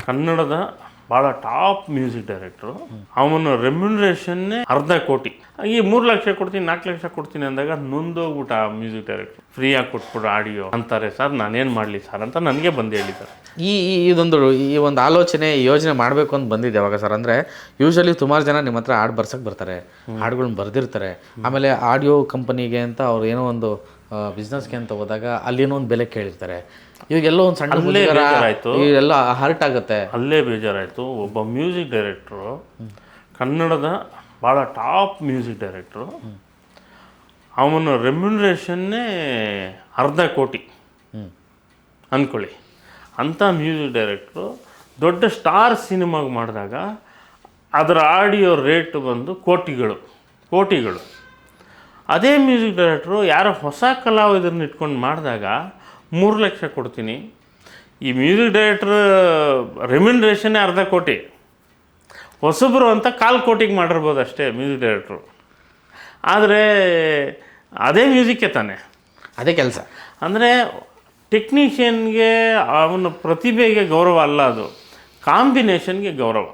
ಕನ್ನಡದ ಭಾಳ top music director. ಅವನ ರೆಮ್ಯುನರೇಷನ್ನೇ 1/2 ಕೋಟಿ. ಈ 3 ಲಕ್ಷ ಕೊಡ್ತೀನಿ 4 ಲಕ್ಷ ಕೊಡ್ತೀನಿ ಅಂದಾಗ ನೊಂದೋಗ್ಬಿಟ್ಟ ಆ ಮ್ಯೂಸಿಕ್ ಡೈರೆಕ್ಟ್ರು. ಫ್ರೀಯಾಗಿ ಕೊಟ್ಬಿಡು ಆಡಿಯೋ ಅಂತಾರೆ. ಸರ್ ನಾನೇನು ಮಾಡಲಿ ಸರ್ ಅಂತ ನನಗೆ ಬಂದು ಹೇಳಿದ್ದಾರೆ. ಈ ಒಂದು ಆಲೋಚನೆ ಯೋಜನೆ ಮಾಡಬೇಕು ಅಂತ ಬಂದಿದೆ ಯಾವಾಗ ಸರ್? ಅಂದರೆ ಯೂಶಲಿ ಸುಮಾರು ಜನ ನಿಮ್ಮ ಹತ್ರ ಹಾಡು ಬರ್ಸಕ್ಕೆ ಬರ್ತಾರೆ, ಹಾಡುಗಳ್ನ ಬರೆದಿರ್ತಾರೆ. ಆಮೇಲೆ ಆಡಿಯೋ ಕಂಪನಿಗೆ ಅಂತ ಅವ್ರು ಏನೋ ಒಂದು ಬಿಸ್ನೆಸ್ಗೆ ಅಂತ ಹೋದಾಗ ಅಲ್ಲೇನೋ ಒಂದು ಬೆಲೆ ಕೇಳಿರ್ತಾರೆ. ಇವಾಗೆಲ್ಲೋ ಒಂದು ಸಣ್ಣ ಎಲ್ಲ ಹರ್ಟ್ ಆಗುತ್ತೆ. ಅಲ್ಲೇ ಬೇಜಾರಾಯಿತು. ಒಬ್ಬ ಮ್ಯೂಸಿಕ್ ಡೈರೆಕ್ಟ್ರು, ಕನ್ನಡದ ಭಾಳ ಟಾಪ್ ಮ್ಯೂಸಿಕ್ ಡೈರೆಕ್ಟ್ರು, ಅವನ ರೆಮ್ಯುನರೇಷನ್ನೇ 1/2 ಕೋಟಿ ಅಂದ್ಕೊಳ್ಳಿ. ಅಂಥ ಮ್ಯೂಸಿಕ್ ಡೈರೆಕ್ಟ್ರು ದೊಡ್ಡ ಸ್ಟಾರ್ ಸಿನಿಮಾಗೆ ಮಾಡಿದಾಗ ಅದರ ಆಡಿಯೋ ರೇಟ್ ಬಂದು ಕೋಟಿಗಳು. ಅದೇ ಮ್ಯೂಸಿಕ್ ಡೈರೆಕ್ಟ್ರು ಯಾರೋ ಹೊಸ ಕಲಾವಿದರನ್ನ ಇಟ್ಕೊಂಡು ಮಾಡಿದಾಗ 3 ಲಕ್ಷ ಕೊಡ್ತೀನಿ. ಈ ಮ್ಯೂಸಿಕ್ ಡೈರೆಕ್ಟ್ರ್ ರೆಮ್ಯುನರೇಷನ್ನೇ 1/2 ಕೋಟಿ. ಹೊಸಬ್ರು ಅಂತ 1/4 ಕೋಟಿಗೆ ಮಾಡಿರ್ಬೋದು ಅಷ್ಟೇ ಮ್ಯೂಸಿಕ್ ಡೈರೆಕ್ಟ್ರು. ಆದರೆ ಅದೇ ಮ್ಯೂಸಿಕ್ಕೇ ತಾನೆ, ಅದೇ ಕೆಲಸ. ಅಂದರೆ ಟೆಕ್ನಿಷಿಯನ್ಗೆ ಅವನ ಪ್ರತಿಭೆಗೆ ಗೌರವ ಅಲ್ಲ, ಅದು ಕಾಂಬಿನೇಷನ್ಗೆ ಗೌರವ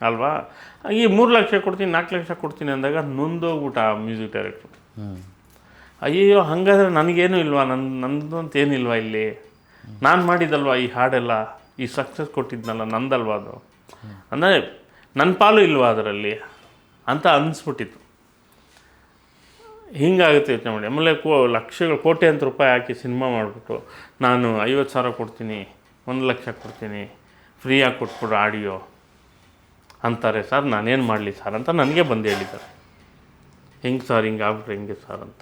ಅಲ್ವಾ. ಈ 3 ಲಕ್ಷ ಕೊಡ್ತೀನಿ 4 ಲಕ್ಷ ಕೊಡ್ತೀನಿ ಅಂದಾಗ ನೊಂದೋಗ್ಬಿಟ್ಟ ಆ ಮ್ಯೂಸಿಕ್ ಡೈರೆಕ್ಟ್ರು. ಅಯ್ಯೋ ಹಾಗಾದರೆ ನನಗೇನು ಇಲ್ವಾ, ನಂದು ಅಂತ ಏನಿಲ್ವಾ ಇಲ್ಲಿ, ನಾನು ಮಾಡಿದ್ದಲ್ವ ಈ ಹಾಡೆಲ್ಲ, ಈ ಸಕ್ಸಸ್ ಕೊಟ್ಟಿದ್ನಲ್ಲ ನಂದಲ್ವ ಅದು, ಅಂದರೆ ನನ್ನ ಪಾಲು ಇಲ್ವಾ ಅದರಲ್ಲಿ ಅಂತ ಅನಿಸ್ಬಿಟ್ಟಿತ್ತು. ಹಿಂಗಾಗುತ್ತೆ ಯೋಚನೆ ಮಾಡಿ. ಆಮೇಲೆ ಕೋಟ್ಯಾಂತರ ರೂಪಾಯಿ ಹಾಕಿ ಸಿನಿಮಾ ಮಾಡಿಬಿಟ್ಟು ನಾನು 50,000 ಕೊಡ್ತೀನಿ 1 ಲಕ್ಷ ಕೊಡ್ತೀನಿ ಫ್ರೀಯಾಗಿ ಕೊಟ್ಬಿಡು ಆಡಿಯೋ ಅಂತಾರೆ. ಸರ್ ನಾನೇನು ಮಾಡಲಿ ಸರ್ ಅಂತ ನನಗೆ ಬಂದು ಹೇಳಿದ್ದಾರೆ. ಹೆಂಗೆ ಸರ್ ಹಿಂಗಾಗ್ಬಿಟ್ರೆ ಹೆಂಗೆ ಸರ್ ಅಂತ.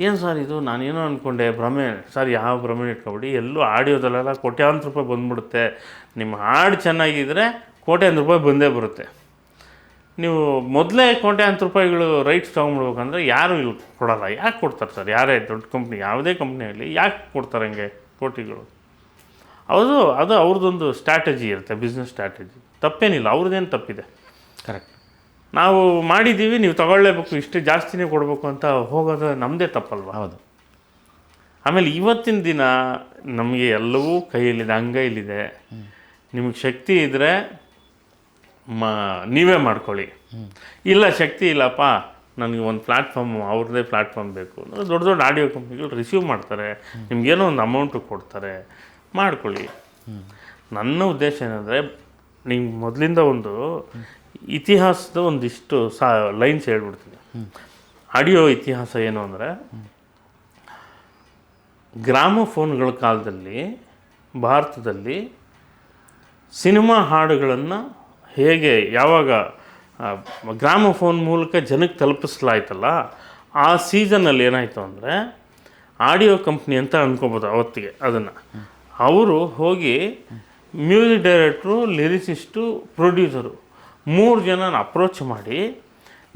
ಏನು ಸರ್ ಇದು, ನಾನೇನೋ ಅಂದ್ಕೊಂಡೆ, ಭ್ರಮೆ ಸರ್. ಯಾವ ಭ್ರಮೆ ಇಟ್ಕೊಬಿಡಿ, ಎಲ್ಲೂ ಆಡಿಯೋದಲ್ಲೆಲ್ಲ ಕೋಟ್ಯಾಂತರ ರೂಪಾಯಿ ಬಂದುಬಿಡುತ್ತೆ. ನಿಮ್ಮ ಹಾಡು ಚೆನ್ನಾಗಿದ್ದರೆ ಕೋಟ್ಯಾಂತರ ರೂಪಾಯಿ ಬಂದೇ ಬರುತ್ತೆ. ನೀವು ಮೊದಲೇ ಕೋಟ್ಯಾಂತರ ರೂಪಾಯಿಗಳು ರೈಟ್ಸ್ ತೊಗೊಂಡ್ಬಿಡ್ಬೇಕಂದ್ರೆ ಯಾರು ಇಲ್ಲಿ ಕೊಡೋಲ್ಲ. ಯಾಕೆ ಕೊಡ್ತಾರೆ ಸರ್? ಯಾರೇ ದೊಡ್ಡ ಕಂಪ್ನಿ, ಯಾವುದೇ ಕಂಪ್ನಿ ಆಗಲಿ ಯಾಕೆ ಕೊಡ್ತಾರೆ ಹಂಗೆ ಕೋಟಿಗಳು? ಅದು ಅವ್ರದ್ದೊಂದು ಸ್ಟ್ರಾಟಜಿ ಇರುತ್ತೆ, ಬಿಸ್ನೆಸ್ ಸ್ಟ್ರಾಟಜಿ. ತಪ್ಪೇನಿಲ್ಲ, ಅವ್ರದ್ದೇನು ತಪ್ಪಿದೆ? ಕರೆಕ್ಟ್. ನಾವು ಮಾಡಿದ್ದೀವಿ, ನೀವು ತಗೊಳ್ಳೇಬೇಕು, ಇಷ್ಟು ಜಾಸ್ತಿನೇ ಕೊಡಬೇಕು ಅಂತ ಹೋಗೋದು ನಮ್ಮದೇ ತಪ್ಪಲ್ವ? ಹೌದು. ಆಮೇಲೆ ಇವತ್ತಿನ ದಿನ ನಮಗೆ ಎಲ್ಲವೂ ಕೈಯಲ್ಲಿದೆ, ಅಂಗೈಲಿದೆ. ನಿಮಗೆ ಶಕ್ತಿ ಇದ್ದರೆ ನೀವೇ ಮಾಡ್ಕೊಳ್ಳಿ. ಇಲ್ಲ ಶಕ್ತಿ ಇಲ್ಲಪ್ಪ, ನನಗೆ ಒಂದು ಪ್ಲ್ಯಾಟ್ಫಾರ್ಮು, ಅವ್ರದ್ದೇ ಪ್ಲ್ಯಾಟ್ಫಾರ್ಮ್ ಬೇಕು ಅಂದರೆ ದೊಡ್ಡ ಆಡಿಯೋ ಕಂಪ್ನಿಗಳು ರಿಸೀವ್ ಮಾಡ್ತಾರೆ, ನಿಮಗೇನೋ ಒಂದು ಅಮೌಂಟು ಕೊಡ್ತಾರೆ, ಮಾಡ್ಕೊಳ್ಳಿ. ನನ್ನ ಉದ್ದೇಶ ಏನಂದರೆ, ನಿಮ್ಗೆ ಮೊದಲಿಂದ ಒಂದು ಇತಿಹಾಸದ ಒಂದಿಷ್ಟು ಲೈನ್ಸ್ ಹೇಳ್ಬಿಡ್ತೀನಿ. ಆಡಿಯೋ ಇತಿಹಾಸ ಏನು ಅಂದರೆ, ಗ್ರಾಮೋಫೋನ್ಗಳ ಕಾಲದಲ್ಲಿ ಭಾರತದಲ್ಲಿ ಸಿನಿಮಾ ಹಾಡುಗಳನ್ನು ಹೇಗೆ ಯಾವಾಗ ಗ್ರಾಮೋಫೋನ್ ಮೂಲಕ ಜನಕ್ಕೆ ತಲುಪಿಸಲಾಯ್ತಲ್ಲ, ಆ ಸೀಸನಲ್ಲಿ ಏನಾಯಿತು ಅಂದರೆ, ಆಡಿಯೋ ಕಂಪ್ನಿ ಅಂತ ಅಂದ್ಕೊಬೋದು ಅವತ್ತಿಗೆ ಅದನ್ನು. ಅವರು ಹೋಗಿ ಮ್ಯೂಸಿಕ್ ಡೈರೆಕ್ಟ್ರು, ಲಿರಿಸಿಸ್ಟು, ಪ್ರೊಡ್ಯೂಸರು 3 ಜನನ ಅಪ್ರೋಚ್ ಮಾಡಿ,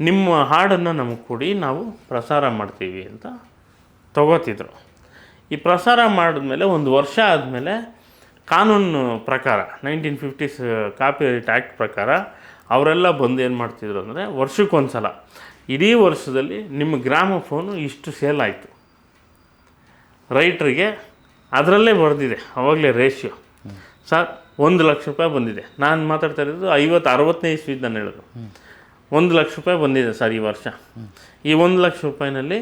ನಿಮ್ಮ ಹಾಡನ್ನು ನಮಗೆ ಕೊಡಿ, ನಾವು ಪ್ರಸಾರ ಮಾಡ್ತೀವಿ ಅಂತ ತಗೋತಿದ್ರು. ಈ ಪ್ರಸಾರ ಮಾಡಿದ್ಮೇಲೆ 1 ವರ್ಷ ಆದಮೇಲೆ ಕಾನೂನು ಪ್ರಕಾರ 1950s ಕಾಪಿರೈಟ್ ಆ್ಯಕ್ಟ್ ಪ್ರಕಾರ ಅವರೆಲ್ಲ ಬಂದು ಏನು ಮಾಡ್ತಿದ್ರು ಅಂದರೆ, ವರ್ಷಕ್ಕೊಂದು ಸಲ ಇಡೀ ವರ್ಷದಲ್ಲಿ ನಿಮ್ಮ ಗ್ರಾಮೋಫೋನು ಇಷ್ಟು ಸೇಲ್ ಆಯಿತು. ರೈಟ್ರಿಗೆ ಅದರಲ್ಲೇ ಬರೆದಿದೆ ಅವಾಗಲೇ ರೇಷಿಯೋ. ಸರ್ 1 ಲಕ್ಷ ರೂಪಾಯಿ ಬಂದಿದೆ. ನಾನು ಮಾತಾಡ್ತಾ ಇರೋದು 50-60ನೇ ಇಸ್ವಿದು ನಾನು ಹೇಳೋದು. 1 ಲಕ್ಷ ರೂಪಾಯಿ ಬಂದಿದೆ ಸರ್ ಈ ವರ್ಷ. ಈ 1 ಲಕ್ಷ ರೂಪಾಯಿನಲ್ಲಿ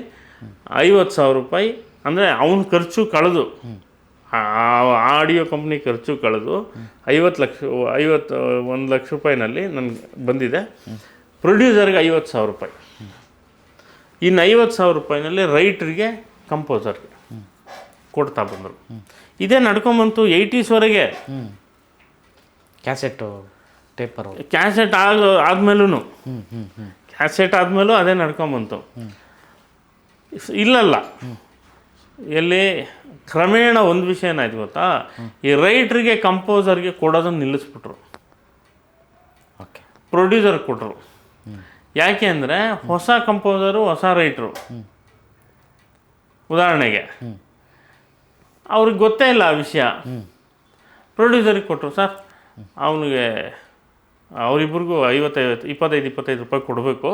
50,000 ರೂಪಾಯಿ ಅಂದರೆ ಅವನ ಖರ್ಚು ಕಳೆದು, ಆಡಿಯೋ ಕಂಪ್ನಿ ಖರ್ಚು ಕಳೆದು 1 ಲಕ್ಷ ರೂಪಾಯಿನಲ್ಲಿ ನನಗೆ ಬಂದಿದೆ. ಪ್ರೊಡ್ಯೂಸರ್ಗೆ 50,000 ರೂಪಾಯಿ. ಇನ್ನು 50,000 ರೂಪಾಯಿನಲ್ಲಿ ರೈಟ್ರಿಗೆ, ಕಂಪೋಸರ್ಗೆ ಕೊಡ್ತಾ ಬಂದರು. ಇದೇ ನಡ್ಕೊಂಬಂತು 80sವರೆಗೆ. ಕ್ಯಾಸೆಟ್ಟು, ಟೇಪರು, ಕ್ಯಾಸೆಟ್ ಆದಮೇಲೂ ಕ್ಯಾಸೆಟ್ ಆದಮೇಲೂ ಅದೇ ನಡ್ಕೊಂಬಂತು. ಇಲ್ಲಲ್ಲ, ಎಲ್ಲಿ ಕ್ರಮೇಣ ಒಂದು ವಿಷಯ ಏನಾಯ್ತು ಗೊತ್ತಾ, ಈ ರೈಟ್ರಿಗೆ ಕಂಪೋಸರ್ಗೆ ಕೊಡೋದನ್ನು ನಿಲ್ಲಿಸ್ಬಿಟ್ರು, ಪ್ರೊಡ್ಯೂಸರ್ ಕೊಟ್ಟರು. ಯಾಕೆ ಅಂದರೆ ಹೊಸ ಕಂಪೋಸರು, ಹೊಸ ರೈಟ್ರು. ಉದಾಹರಣೆಗೆ ಅವ್ರಿಗೆ ಗೊತ್ತೇ ಇಲ್ಲ ಆ ವಿಷಯ, ಪ್ರೊಡ್ಯೂಸರಿಗೆ ಕೊಟ್ಟರು. ಸರ್ ಅವನಿಗೆ ಅವರಿಬ್ಬರಿಗೂ 25 ರೂಪಾಯಿ ಕೊಡಬೇಕು,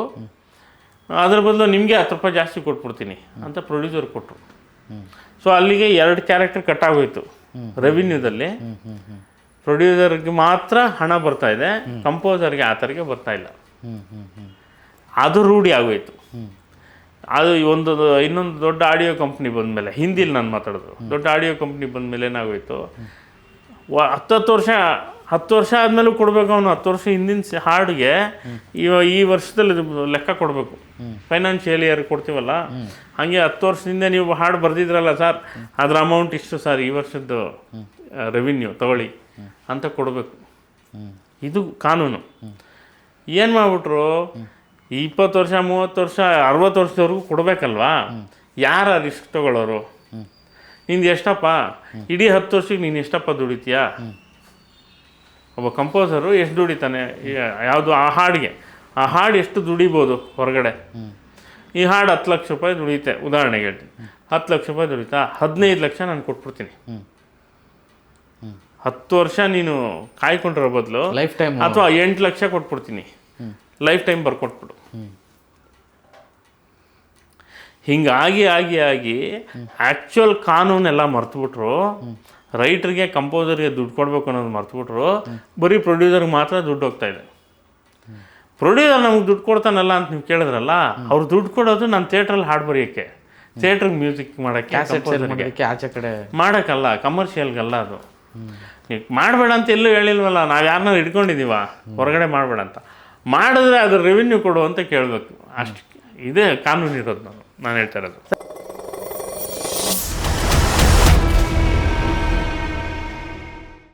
ಅದ್ರ ಬದಲು ನಿಮಗೆ 10 ರೂಪಾಯಿ ಜಾಸ್ತಿ ಕೊಟ್ಬಿಡ್ತೀನಿ ಅಂತ ಪ್ರೊಡ್ಯೂಸರ್ ಕೊಟ್ಟರು. ಸೊ ಅಲ್ಲಿಗೆ 2 ಕ್ಯಾರೆಕ್ಟರ್ ಕಟ್ ಆಗೋಯ್ತು ರೆವಿನ್ಯೂದಲ್ಲಿ. ಪ್ರೊಡ್ಯೂಸರ್ಗೆ ಮಾತ್ರ ಹಣ ಬರ್ತಾ ಇದೆ, ಕಂಪೋಸರ್ಗೆ ಆ ಥರಕ್ಕೆ ಬರ್ತಾ ಇಲ್ಲ. ಅದು ರೂಢಿ ಆಗೋಯ್ತು. ಅದು ಇನ್ನೊಂದು ದೊಡ್ಡ ಆಡಿಯೋ ಕಂಪ್ನಿ ಬಂದಮೇಲೆ, ಹಿಂದಿಲಿ ನಾನು ಮಾತಾಡೋದು, ದೊಡ್ಡ ಆಡಿಯೋ ಕಂಪ್ನಿ ಬಂದಮೇಲೆ ಏನಾಗೋಯ್ತು, 10 ವರ್ಷ ಆದಮೇಲೂ ಕೊಡಬೇಕು. ಅವನು 10 ವರ್ಷ ಹಿಂದಿನ ಹಾಡಿಗೆ ಈ ವರ್ಷದಲ್ಲಿ ಲೆಕ್ಕ ಕೊಡಬೇಕು. ಫೈನಾನ್ಷಿಯಲ್ ಇಯರ್ ಕೊಡ್ತೀವಲ್ಲ, ಹಾಗೆ 10 ವರ್ಷದಿಂದ ನೀವು ಹಾಡು ಬರೆದಿದ್ರಲ್ಲ ಸರ್, ಅದರ ಅಮೌಂಟ್ ಇಷ್ಟು ಸರ್, ಈ ವರ್ಷದ್ದು ರೆವಿನ್ಯೂ ತಗೊಳ್ಳಿ ಅಂತ ಕೊಡಬೇಕು. ಇದು ಕಾನೂನು. ಏನು ಮಾಡಿಬಿಟ್ರು, 20 ವರ್ಷ 30 ವರ್ಷ 60 ವರ್ಷದವರೆಗೂ ಕೊಡಬೇಕಲ್ವಾ? ಯಾರ ರಿಸ್ಕ್ ತಗೊಳ್ಳೋರು? ನಿಂದು ಎಷ್ಟಪ್ಪ, ಇಡೀ 10 ವರ್ಷಕ್ಕೆ ನೀನು ಎಷ್ಟಪ್ಪ ದುಡಿತೀಯಾ? ಒಬ್ಬ ಕಂಪೋಸರು ಎಷ್ಟು ದುಡಿತಾನೆ? ಯಾವುದು ಆ ಹಾಡಿಗೆ, ಆ ಹಾಡು ಎಷ್ಟು ದುಡಿಬೋದು ಹೊರಗಡೆ? ಈ ಹಾಡು 10 ಲಕ್ಷ ರೂಪಾಯಿ ದುಡಿಯುತ್ತೆ, ಉದಾಹರಣೆಗೆ ಹೇಳ್ತೀನಿ. 10 ಲಕ್ಷ ರೂಪಾಯಿ ದುಡಿತಾ, 15 ಲಕ್ಷ ನಾನು ಕೊಟ್ಬಿಡ್ತೀನಿ. 10 ವರ್ಷ ನೀನು ಕಾಯ್ಕೊಂಡಿರೋ ಬದಲು ಲೈಫ್ ಟೈಮ್ ಅಥವಾ 8 ಲಕ್ಷ ಕೊಟ್ಬಿಡ್ತೀನಿ, ಲೈಫ್ ಟೈಮ್ ಬರ್ಕೊಟ್ಬಿಡು. ಹಿಂಗಾಗಿ ಆಗಿ ಆ್ಯಕ್ಚುಯಲ್ ಕಾನೂನೆಲ್ಲ ಮರ್ತುಬಿಟ್ರು. ರೈಟ್ರಿಗೆ, ಕಂಪೋಸರ್ಗೆ ದುಡ್ಡು ಕೊಡಬೇಕು ಅನ್ನೋದು ಮರ್ತುಬಿಟ್ರು. ಬರೀ ಪ್ರೊಡ್ಯೂಸರ್ಗೆ ಮಾತ್ರ ದುಡ್ಡು ಹೋಗ್ತಾ ಇದೆ. ಪ್ರೊಡ್ಯೂಸರ್ ನಮಗೆ ದುಡ್ಡು ಕೊಡ್ತಾನಲ್ಲ ಅಂತ ನೀವು ಕೇಳಿದ್ರಲ್ಲ, ಅವ್ರು ದುಡ್ಡು ಕೊಡೋದು ನಾನು ಥಿಯೇಟ್ರಲ್ಲಿ ಹಾಡು ಬರೆಯೋಕ್ಕೆ, ಥಿಯೇಟ್ರಿಗೆ ಮ್ಯೂಸಿಕ್ ಮಾಡೋಕ್ಕೆ, ಆಚೆ ಕಡೆ ಮಾಡೋಕ್ಕಲ್ಲ, ಕಮರ್ಷಿಯಲ್ಗಲ್ಲ. ಅದು ಮಾಡಬೇಡ ಅಂತ ಎಲ್ಲೂ ಹೇಳಿಲ್ವಲ್ಲ, ನಾವು ಯಾರನ್ನ ಹಿಡ್ಕೊಂಡಿದ್ದೀವ ಹೊರಗಡೆ ಮಾಡಬೇಡ ಅಂತ. ಮಾಡಿದ್ರೆ ಅದ್ರ ರೆವಿನ್ಯೂ ಕೊಡು ಅಂತ ಕೇಳಬೇಕು. ಅಷ್ಟು ಇದೇ ಕಾನೂನು ಇರೋದು. ನಾನು ಹೇಳ್ತಾ ಇರೋದು.